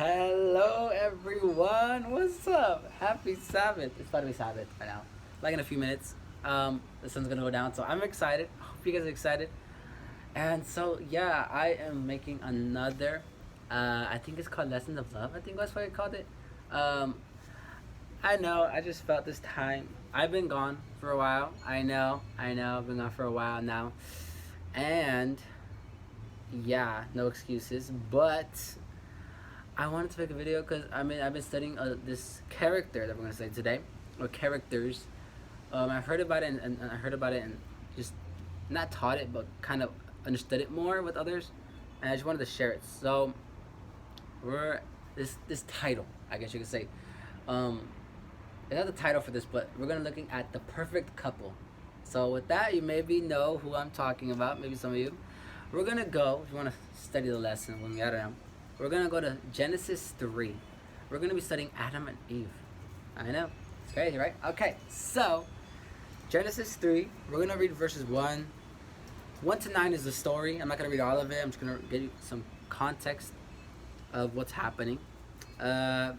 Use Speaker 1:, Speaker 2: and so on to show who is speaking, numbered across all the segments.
Speaker 1: Hello, everyone. What's up? Happy Sabbath. It's about to be Sabbath right now. Like in a few minutes. The sun's gonna go down, so I'm excited. Hope you guys are excited. And so, yeah, I am making another. I think it's called Lessons of Love. I think that's what I called it. Um, I know. I just felt this time. I've been gone for a while. I know. I know. I've been gone for a while now, and yeah, no excuses. But I wanted to make a video because I've been studying this character that we're gonna say today, or characters. I've heard about it and I heard about it and just not taught it, but kind of understood it more with others, and I just wanted to share it. So we're this title, I guess you could say. Um, it's not the title for this, but we're gonna looking at the perfect couple. So with that, you maybe know who I'm talking about. Maybe some of you. We're gonna go. If you want to study the lesson with me, I don't know. We're gonna go to Genesis 3. We're gonna be studying Adam and Eve. I know. It's crazy, right? Okay, so Genesis 3, we're gonna read verses 1 to 9 is the story. I'm not gonna read all of it. I'm just gonna give you some context of what's happening. Uh,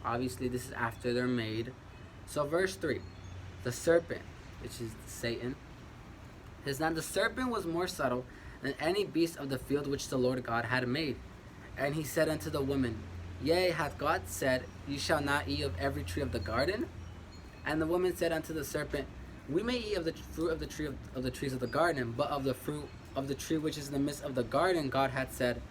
Speaker 1: Obviously, this is after they're made. So, verse 3, the serpent, which is Satan, says, "Now the serpent was more subtle than any beast of the field which the Lord God had made. And he said unto the woman, Yea, hath God said, Ye shall not eat of every tree of the garden? And the woman said unto the serpent, We may eat of the fruit of the tree of the trees of the garden, but of the fruit of the tree which is in the midst of the garden, God hath said,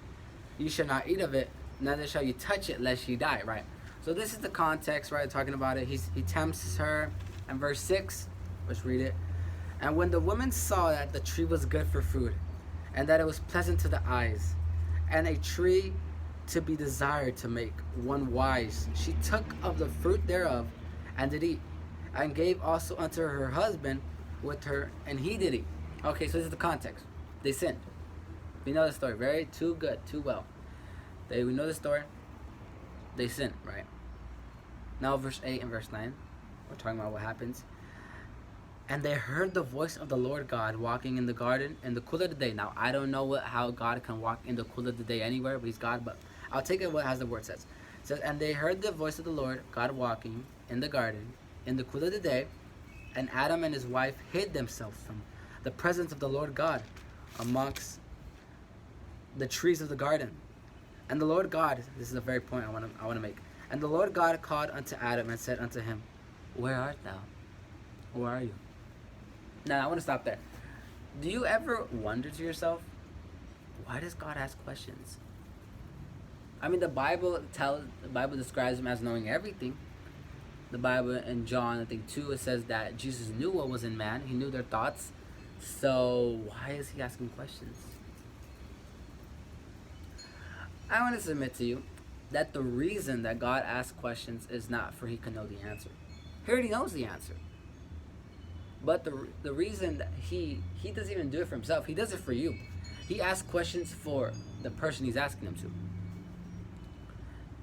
Speaker 1: Ye shall not eat of it, neither shall ye touch it, lest ye die." Right. So this is the context, right? Talking about it. He tempts her. And verse 6, let's read it. "And when the woman saw that the tree was good for food, and that it was pleasant to the eyes, and a tree to be desired to make one wise, she took of the fruit thereof, and did eat, and gave also unto her husband with her, and he did eat." Okay, so this is the context. They sinned. We know the story. Very too good, too well. We know the story. They sinned, right? Now verse 8 and verse 9, we're talking about what happens. "And they heard the voice of the Lord God walking in the garden in the cool of the day." Now, I don't know how God can walk in the cool of the day anywhere, but he's God, but I'll take it as the word says. It says, "And they heard the voice of the Lord God walking in the garden in the cool of the day, and Adam and his wife hid themselves from the presence of the Lord God amongst the trees of the garden. And the Lord God," this is the very point I want to make. "And the Lord God called unto Adam and said unto him, Where art thou? Where are you?" Now, I want to stop there. Do you ever wonder to yourself, why does God ask questions? I mean, the Bible describes him as knowing everything. The Bible in John, I think 2, it says that Jesus knew what was in man. He knew their thoughts. So why is he asking questions? I want to submit to you that the reason that God asks questions is not for he can know the answer. He already knows the answer. But the reason that he doesn't even do it for himself, he does it for you. He asks questions for the person he's asking them to.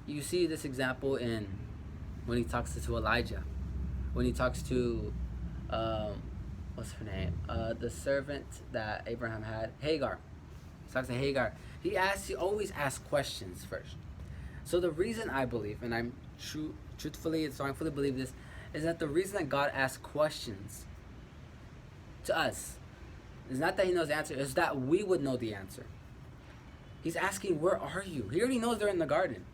Speaker 1: You see this example in when he talks to Elijah, when he talks to what's her name, the servant that Abraham had, Hagar. He talks to Hagar. He always asks questions first. So the reason I believe, and I'm truthfully and strongly believe this, is that the reason that God asks questions to us is not that he knows the answer, it's that we would know the answer. He's asking, where are you? He already knows they're in the garden.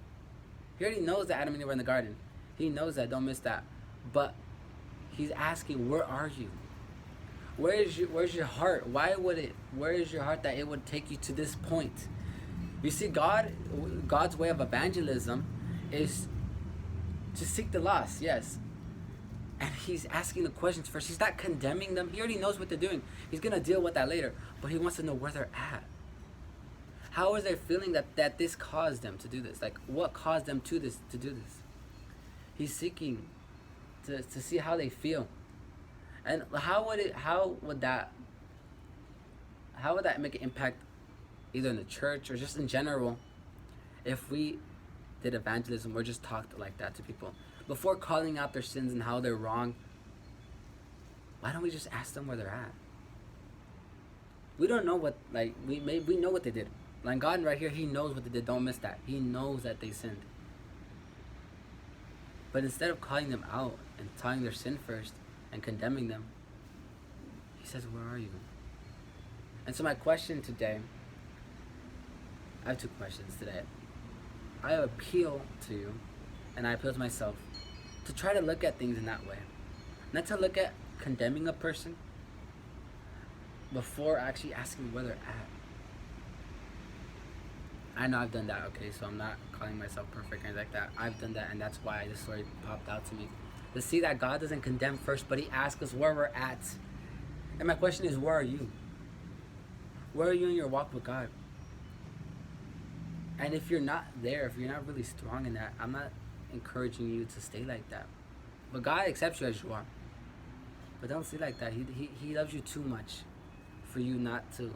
Speaker 1: He already knows that Adam and Eve were in the garden. He knows that, don't miss that. But he's asking, where are you? Where's your heart? Where is your heart that it would take you to this point? You see, God's way of evangelism is to seek the lost, yes. And he's asking the questions first. He's not condemning them. He already knows what they're doing. He's going to deal with that later. But he wants to know where they're at. How is they feeling that this caused them to do this? Like, what caused them to do this? He's seeking to see how they feel. And how would that make an impact either in the church or just in general if we did evangelism or just talked like that to people? Before calling out their sins and how they're wrong, why don't we just ask them where they're at? We don't know what, we know what they did. Like God right here, He knows what they did. Don't miss that. He knows that they sinned. But instead of calling them out and telling their sin first and condemning them, He says, where are you? And so my question today, I have two questions today. I appeal to you, and I appeal to myself, to try to look at things in that way. Not to look at condemning a person before actually asking where they're at. I know I've done that, okay, so I'm not calling myself perfect or anything like that. I've done that, and that's why this story popped out to me. To see that God doesn't condemn first, but He asks us where we're at. And my question is, where are you? Where are you in your walk with God? And if you're not there, if you're not really strong in that, I'm not encouraging you to stay like that. But God accepts you as you are. But don't stay like that. He loves you too much for you not to,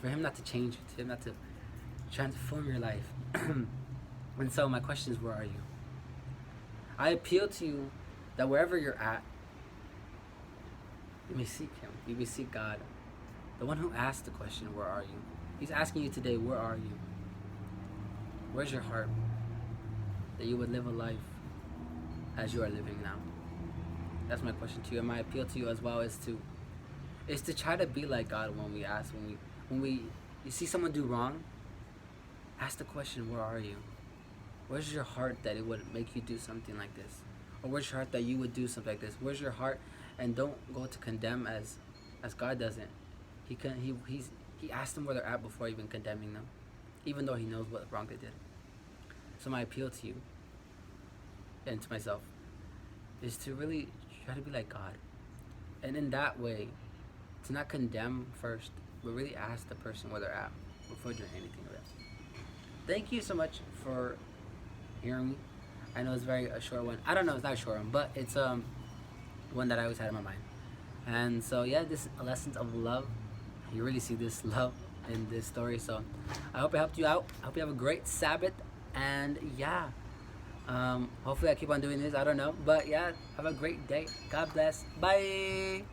Speaker 1: for Him not to change you, for Him not to transform your life. And so my question is, where are you? I appeal to you that wherever you're at, you may seek Him. You may seek God. The one who asked the question, where are you? He's asking you today, where are you? Where's your heart? That you would live a life as you are living now. That's my question to you. And my appeal to you as well is to try to be like God when we ask, when you see someone do wrong, ask the question, where are you? Where's your heart that it would make you do something like this? Or where's your heart that you would do something like this? Where's your heart? And don't go to condemn as God doesn't. He asked them where they're at before even condemning them, even though He knows what wrong they did. So my appeal to you and to myself is to really try to be like God. And in that way, to not condemn first, but really ask the person where they're at before doing anything of it. Thank you so much for hearing me. I know it's a short one. I don't know, it's not a short one, but it's one that I always had in my mind. And so yeah, this is a lesson of love. You really see this love in this story. So I hope it helped you out. I hope you have a great Sabbath. And yeah, hopefully I keep on doing this. I don't know, but yeah, have a great day. God bless. Bye.